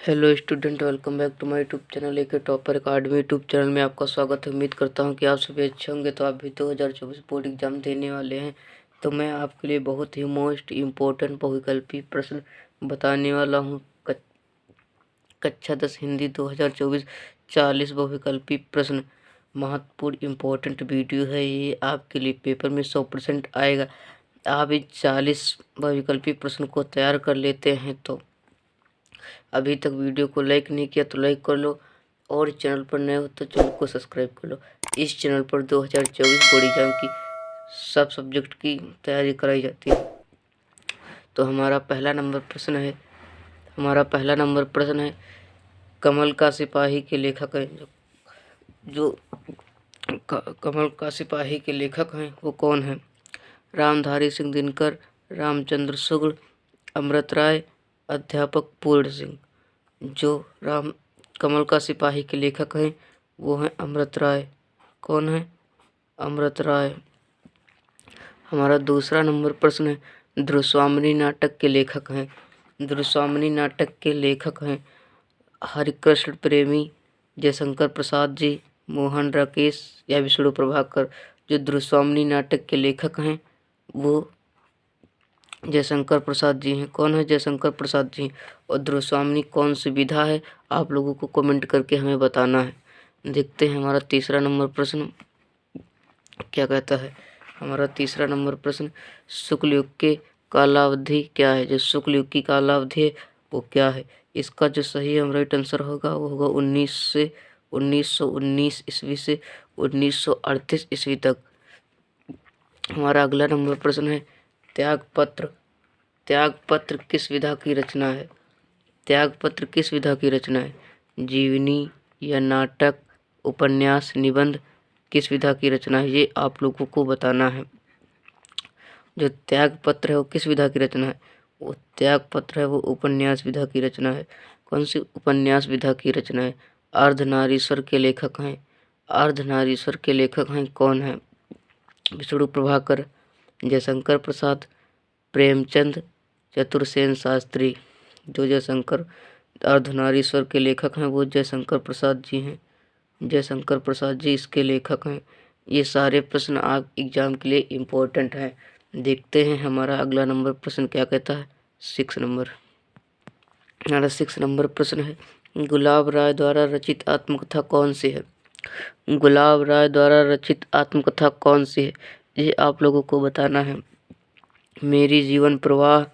Hello student, welcome back to my YouTube channel AK topper academy YouTube channel में आपका स्वागत है। उम्मीद करता हूं कि आप सभी अच्छे होंगे। तो आप भी 2024 बोर्ड एग्जाम देने वाले हैं, तो मैं आपके लिए बहुत ही मोस्ट इम्पोर्टेंट बहुविकल्पी प्रश्न बताने वाला हूं। कक्षा 10 हिंदी 2024 40 बहुविकल्पी प्रश्न महत्वपूर्ण इम्पोर्टेंट वीडियो है। ये आपके लिए पेपर में 100% आएगा। आप इन 40 बहुविकल्पी प्रश्न को तैयार कर लेते हैं तो अभी तक वीडियो को लाइक नहीं किया तो लाइक कर लो, और चैनल पर नए हो तो चैनल को सब्सक्राइब कर लो। इस चैनल पर 2024 बोर्ड एग्जाम की सब सब्जेक्ट की तैयारी कराई जाती है। तो हमारा पहला नंबर प्रश्न है, कमल का सिपाही के लेखक हैं। जो कमल का सिपाही के लेखक हैं वो कौन है? रामधारी सिंह दिनकर, रामचंद्र शुक्ल, अमृत राय, अध्यापक पूर्ण सिंह। जो कमल का सिपाही के लेखक हैं वो हैं अमृत राय। कौन है? अमृत राय। हमारा दूसरा नंबर प्रश्न है, ध्रुवस्वामिनी नाटक के लेखक हैं। ध्रुवस्वामिनी नाटक के लेखक हैं हरिकृष्ण प्रेमी, जयशंकर प्रसाद जी, मोहन राकेश या विष्णु प्रभाकर। जो ध्रुवस्वामिनी नाटक के लेखक हैं वो जयशंकर प्रसाद जी हैं। कौन है? जयशंकर प्रसाद जी। और ध्रुवस्वामिनी कौन सी विधा है? आप लोगों को कमेंट करके हमें बताना है। देखते हैं हमारा तीसरा नंबर प्रश्न क्या कहता है। हमारा तीसरा नंबर प्रश्न, शुक्ल युग के कालावधि क्या है? जो शुक्ल युग की कालावधि है वो क्या है? इसका जो सही हम राइट आंसर होगा वो होगा 1919 ईस्वी से 1938 ईस्वी तक। हमारा अगला नंबर प्रश्न है, त्यागपत्र। त्यागपत्र किस विधा की रचना है? त्यागपत्र किस विधा की रचना है? जीवनी या नाटक, उपन्यास, निबंध? किस विधा की रचना है ये आप लोगों को बताना है। जो त्यागपत्र है वो किस विधा की रचना है? वो त्यागपत्र है वो उपन्यास विधा की रचना है। कौन सी उपन्यास विधा की रचना है? अर्धनारीश्वर के लेखक हैं। अर्धनारीश्वर के लेखक हैं कौन है? विष्णु प्रभाकर, जयशंकर प्रसाद, प्रेमचंद, चतुरसेन शास्त्री। जो जयशंकर अर्धनारीश्वर के लेखक हैं वो जयशंकर प्रसाद जी हैं। जयशंकर प्रसाद जी इसके लेखक हैं। ये सारे प्रश्न आप एग्जाम के लिए इम्पोर्टेंट हैं। देखते हैं हमारा अगला नंबर प्रश्न क्या कहता है। 6 नंबर। हमारा 6 नंबर प्रश्न है, गुलाब राय द्वारा रचित आत्मकथा कौन सी है? गुलाब राय द्वारा रचित आत्मकथा कौन सी है ये आप लोगों को बताना है। मेरी जीवन प्रवाह,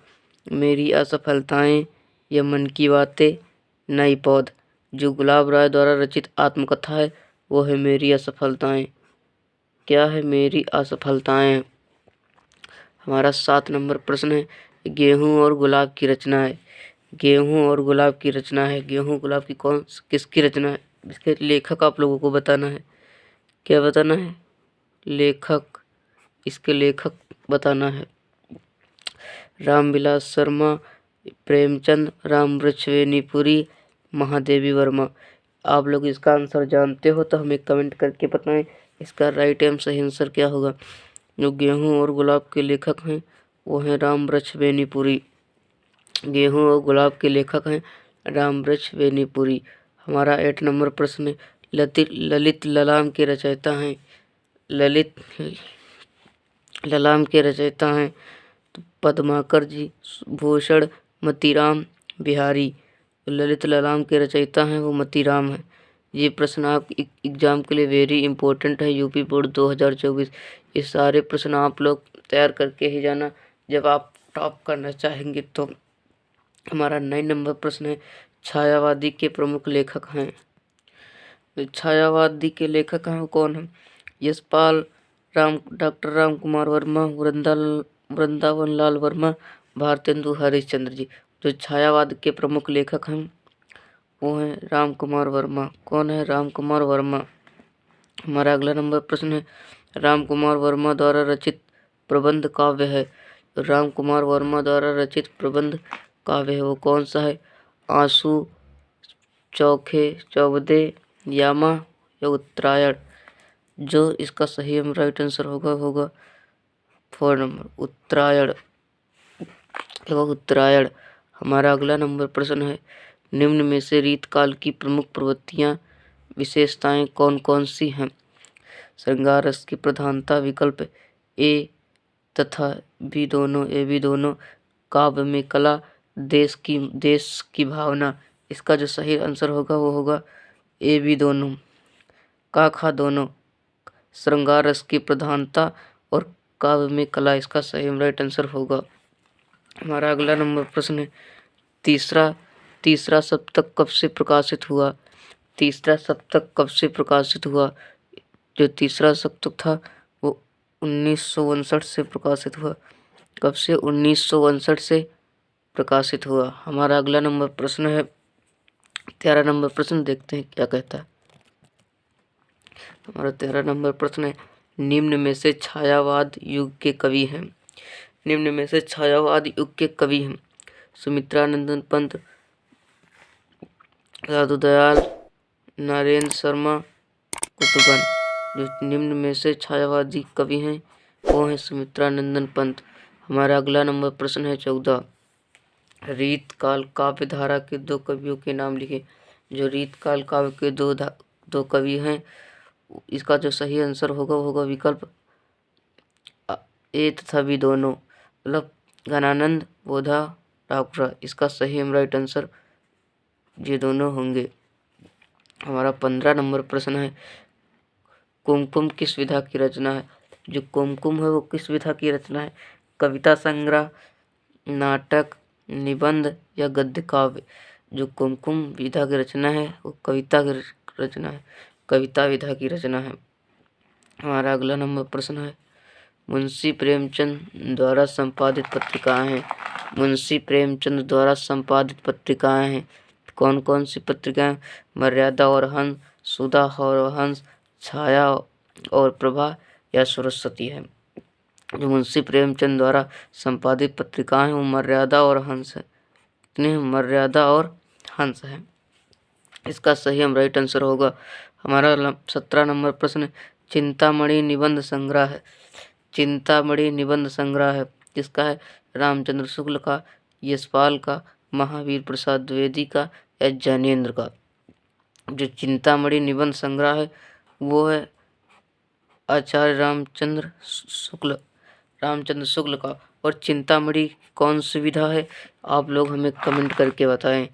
मेरी असफलताएं या मन की बातें, नई पौध। जो गुलाब राय द्वारा रचित आत्मकथा है वो है मेरी असफलताएं। क्या है? मेरी असफलताएं। हमारा 7 नंबर प्रश्न है, गेहूं और गुलाब की रचना है। गेहूं और गुलाब की रचना है। गेहूं गुलाब की किसकी रचना है? इसके लेखक आप लोगों को बताना है। क्या बताना है? लेखक। इसके लेखक बताना है। रामविलास शर्मा, प्रेमचंद, रामवृक्षवेणीपुरी, महादेवी वर्मा। आप लोग इसका आंसर जानते हो तो हमें कमेंट करके बताएं इसका राइट एवं सही आंसर क्या होगा। जो गेहूं और गुलाब के लेखक हैं वो हैं रामवृक्षवेणीपुरी। गेहूं और गुलाब के लेखक हैं रामवृक्षवेणीपुरी। हमारा 8 नंबर प्रश्न है, ललित ललाम के रचयिता हैं। ललित ललाम के रचयिता हैं तो पद्माकर जी, भूषण, मतीराम, बिहारी। ललित ललाम के रचयिता हैं वो मतीराम हैं। ये प्रश्न आप एग्जाम के लिए वेरी इंपॉर्टेंट है। यूपी बोर्ड 2024 ये सारे प्रश्न आप लोग तैयार करके ही जाना जब आप टॉप करना चाहेंगे तो। हमारा 9 नंबर प्रश्न है, छायावादी के प्रमुख लेखक हैं। छायावादी के लेखक हैं वो कौन है? यशपाल, डॉक्टर राम कुमार वर्मा, वृंदावन लाल वर्मा, भारतेंदु हरिश्चंद्र जी। जो छायावाद के प्रमुख लेखक हैं वो हैं राम कुमार वर्मा। कौन है? राम कुमार वर्मा। हमारा अगला नंबर प्रश्न है, राम कुमार वर्मा द्वारा रचित प्रबंध काव्य है। राम कुमार वर्मा द्वारा रचित प्रबंध काव्य है वो कौन सा है? आंसू, चौखे, चौबदे, यामा या उत्तरायण। जो इसका सही हम राइट आंसर होगा 4 नंबर उत्तरायण। उत्तरायण। हमारा अगला नंबर प्रश्न है, निम्न में से रीतकाल की प्रमुख प्रवृत्तियां विशेषताएं कौन कौन सी हैं? श्रृंगार रस की प्रधानता विकल्प ए तथा बी दोनों, काव्य में कला, देश की भावना। इसका जो सही आंसर होगा वो होगा ए बी दोनों, का खा दोनों, श्रृंगार रस की प्रधानता और काव्य में कला। इसका सही राइट आंसर होगा। हमारा अगला नंबर प्रश्न है तीसरा सप्तक कब से प्रकाशित हुआ? तीसरा सप्तक कब से प्रकाशित हुआ? जो तीसरा सप्तक था वो 1959 से प्रकाशित हुआ। कब से? 1959 से प्रकाशित हुआ। हमारा अगला नंबर प्रश्न है 13 नंबर प्रश्न, देखते हैं क्या कहता है। हमारा 13 नंबर प्रश्न है निम्न में से छायावाद युग के कवि हैं? निम्न में से छायावाद युग के कवि हैं सुमित्रानंदन पंत, साधु दयाल, नरेंद्र शर्मा, कुतुबन। जो निम्न में से छायावादी कवि हैं वो हैं सुमित्रानंदन पंत। हमारा अगला नंबर प्रश्न है 14 रीतकाल काव्य धारा के दो कवियों के नाम लिखे। जो रीतकाल काव्य के दो कवि हैं, इसका जो सही आंसर होगा वो होगा विकल्प ए तथा बी दोनों, मतलब घनानंद, बोधा, ठाकुर। इसका सही राइट आंसर ये दोनों होंगे। हमारा 15 नंबर प्रश्न है कुमकुम किस विधा की रचना है? जो कुमकुम है वो किस विधा की रचना है? कविता संग्रह, नाटक, निबंध या गद्य काव्य? जो कुमकुम विधा की रचना है वो कविता की रचना है, कविता विधा की रचना है। हमारा अगला नंबर प्रश्न है मुंशी प्रेमचंद द्वारा संपादित पत्रिकाएं हैं। मुंशी प्रेमचंद द्वारा संपादित पत्रिकाएं हैं कौन कौन सी पत्रिकाएं? मर्यादा और हंस, सुधा और हंस, छाया और प्रभा या सरस्वती है। जो मुंशी प्रेमचंद द्वारा संपादित पत्रिकाएं वो मर्यादा और हंस है। कितने? मर्यादा और हंस है। इसका सही राइट आंसर होगा। हमारा 17 नंबर प्रश्न चिंतामणि निबंध संग्रह है। चिंतामणि निबंध संग्रह है किसका है? रामचंद्र शुक्ल का, यशपाल का, महावीर प्रसाद द्विवेदी का या जैनेन्द्र का? जो चिंतामणि निबंध संग्रह है वो है आचार्य रामचंद्र शुक्ल का। और चिंतामणि कौन सी विधा है? आप लोग हमें कमेंट करके बताएं।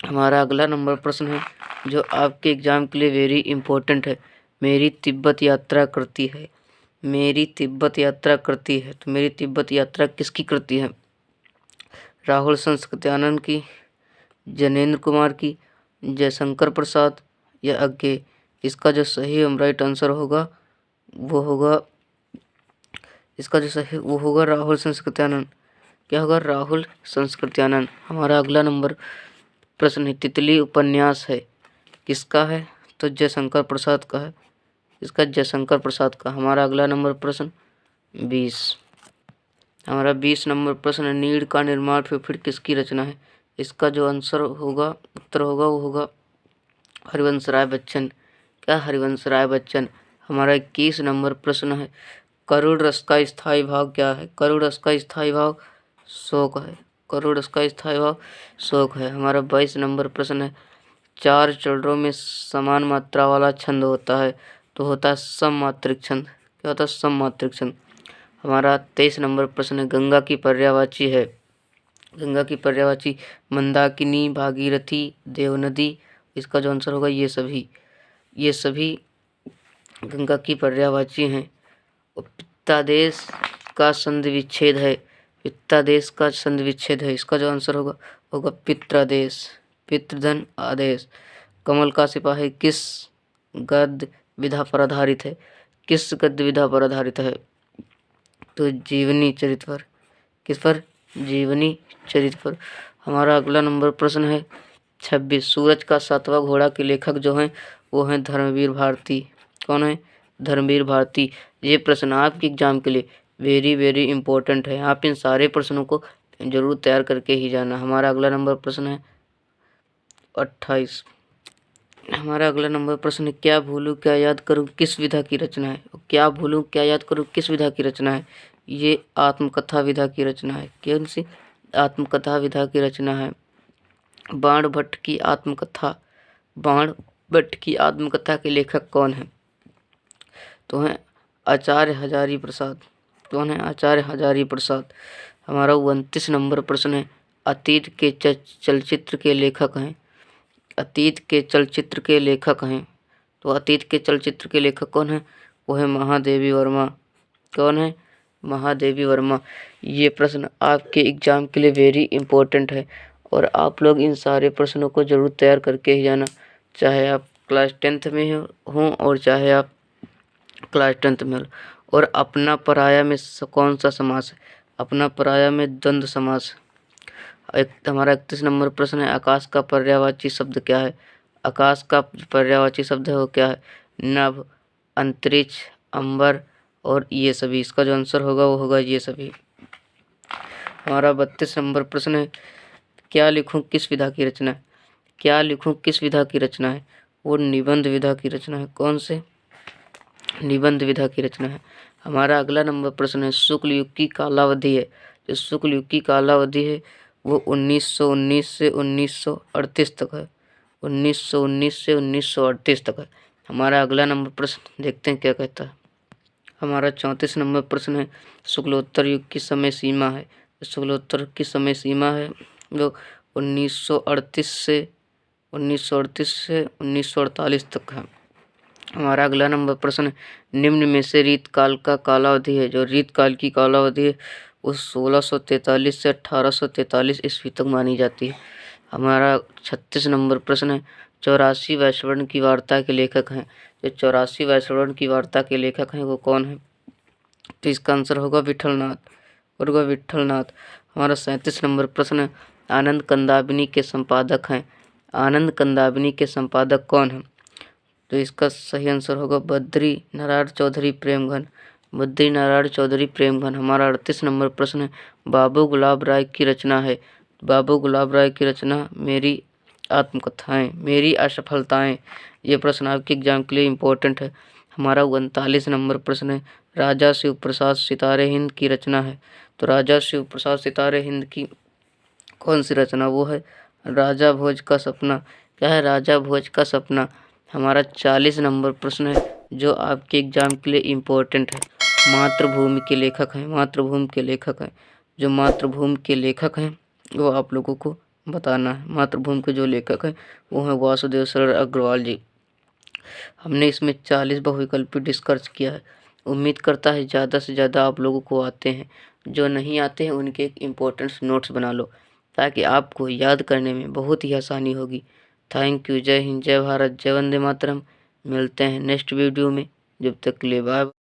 हमारा अगला नंबर प्रश्न है जो आपके एग्जाम के लिए वेरी इंपॉर्टेंट है। मेरी तिब्बत यात्रा करती है। मेरी तिब्बत यात्रा करती है तो मेरी तिब्बत यात्रा किसकी कृति है? राहुल संस्कृत्यानंद की, जैनेन्द्र कुमार की, जयशंकर प्रसाद या अज्ञे? इसका जो सही राइट आंसर होगा वो होगा राहुल संस्कृत्यानंद। क्या होगा? राहुल संस्कृत्यानंद। हमारा अगला नंबर प्रश्न है तितली उपन्यास है किसका है? तो जयशंकर प्रसाद का है। इसका जयशंकर प्रसाद का। हमारा अगला नंबर प्रश्न 20। हमारा 20 नंबर प्रश्न नीड़ का निर्माण फिर किसकी रचना है? इसका जो आंसर होगा, उत्तर होगा वो होगा हरिवंश राय बच्चन। क्या? हरिवंश राय बच्चन। हमारा 21 नंबर प्रश्न है करुड़ रस का स्थायी भाव क्या है? करुड़ रस का स्थायी भाव शोक है। करुड़ रस का स्थायी भाव शोक है। हमारा 22 नंबर प्रश्न है 4 चरणों में समान मात्रा वाला छंद होता है तो होता है सममात्रिक छंद। क्या होता है? सममात्रिक छंद। हमारा 23 नंबर प्रश्न है गंगा की पर्यायवाची है। गंगा की पर्यायवाची मंदाकिनी, भागीरथी, देवनदी। इसका जो आंसर होगा ये सभी गंगा की पर्यायवाची हैं। पित्तादेश का संधि विच्छेद है। पित्तादेश का संधि विच्छेद है। इसका जो आंसर होगा पित्रादेश, पितृधन आदेश। कमल का सिपाही किस गद्य विधा पर आधारित है? किस गद्य विधा पर आधारित है? तो जीवनी चरित पर। किस पर? जीवनी चरित पर। हमारा अगला नंबर प्रश्न है 26 सूरज का 7वां घोड़ा के लेखक जो हैं वो हैं धर्मवीर भारती। कौन है? धर्मवीर भारती। ये प्रश्न आपके एग्जाम के लिए वेरी वेरी इंपॉर्टेंट है। आप इन सारे प्रश्नों को जरूर तैयार करके ही जाना। हमारा अगला नंबर प्रश्न है 28। हमारा अगला नंबर प्रश्न है क्या भूलूं क्या याद करूं किस विधा की रचना है? क्या भूलूं क्या याद करूं किस विधा की रचना है? ये आत्मकथा विधा की रचना है। कौन सी? आत्मकथा विधा की रचना है। बाण भट्ट की आत्मकथा, बाण भट्ट की आत्मकथा के लेखक कौन हैं? तो हैं आचार्य हजारी प्रसाद। कौन है? आचार्य हजारी प्रसाद। हमारा 29 नंबर प्रश्न है, अतीत के चलचित्र के लेखक हैं। अतीत के चलचित्र के लेखक हैं। तो अतीत के चलचित्र के लेखक कौन है? वो है महादेवी वर्मा। कौन है? महादेवी वर्मा। ये प्रश्न आपके एग्जाम के लिए वेरी इंपॉर्टेंट है और आप लोग इन सारे प्रश्नों को जरूर तैयार करके ही जाना, चाहे आप क्लास 10th में हों और चाहे आप क्लास 10th में हो। और अपना पराया में कौन सा समास है? अपना पराया में द्वंद्व समास। हमारा 31 नंबर प्रश्न है, आकाश का पर्यायवाची शब्द क्या है? आकाश का पर्यायवाची शब्द है वो क्या है? नभ, अंतरिक्ष, अंबर और ये सभी। इसका जो आंसर होगा वो होगा ये सभी। हमारा 32 नंबर प्रश्न है, क्या लिखूं किस विधा की रचना है? क्या लिखूं किस विधा की रचना है? वो निबंध विधा की रचना है। कौन से? निबंध विधा की रचना है। हमारा अगला नंबर प्रश्न है, शुक्ल युग की कालावधि है। जो शुक्ल युग की कालावधि है वो 1919 से 1938 तक है। 1919 से 1938 तक है। हमारा अगला नंबर प्रश्न देखते हैं क्या कहता है। हमारा 34 नंबर प्रश्न है, शुक्लोत्तर युग की समय सीमा है। शुक्लोत्तर की समय सीमा है वो 1938 से 1948 तक है। हमारा अगला नंबर प्रश्न है, निम्न में से रीतकाल का कालावधि है। जो रीतकाल की कालावधि है वो 1643 से 1843 ईस्वी तक मानी जाती है। हमारा 36 नंबर प्रश्न है, 84 वैश्वर्ण की वार्ता के लेखक हैं। जो 84 वैश्वर्ण की वार्ता के लेखक हैं वो कौन है? तो इसका आंसर होगा विठलनाथ। और होगा विठलनाथ। हमारा 37 नंबर प्रश्न है, आनंद कंदाबिनी के संपादक हैं। आनंद कंदाबिनी के संपादक कौन है? तो इसका सही आंसर होगा बद्री नारायण चौधरी प्रेमघन। बद्री नारायण चौधरी प्रेमघन। हमारा 38 नंबर प्रश्न है, बाबू गुलाब राय की रचना है। बाबू गुलाब राय की रचना मेरी आत्मकथाएं, मेरी असफलताएं। ये प्रश्न आपके एग्जाम के लिए इम्पोर्टेंट है। हमारा 39 नंबर प्रश्न है, राजा शिव प्रसाद सितारे हिंद की रचना है। तो राजा शिव प्रसाद सितारे हिंद की कौन सी रचना? वो है राजा भोज का सपना। क्या है? राजा भोज का सपना। हमारा 40 नंबर प्रश्न है जो आपके एग्जाम के लिए इम्पोर्टेंट है, मातृभूमि के लेखक हैं। मातृभूमि के लेखक हैं। जो मातृभूमि के लेखक हैं वो आप लोगों को बताना है। मातृभूमि के जो लेखक हैं वो हैं वासुदेव शरण अग्रवाल जी। हमने इसमें 40 बहुविकल्पी डिस्कस किया है। उम्मीद करता है ज़्यादा से ज़्यादा आप लोगों को आते हैं। जो नहीं आते हैं उनके एक इम्पोर्टेंट नोट्स बना लो ताकि आपको याद करने में बहुत ही आसानी होगी। Thank you. जय हिंद, जय भारत, जय वंदे मातरम। मिलते हैं नेक्स्ट वीडियो में। जब तक के लिए बाय।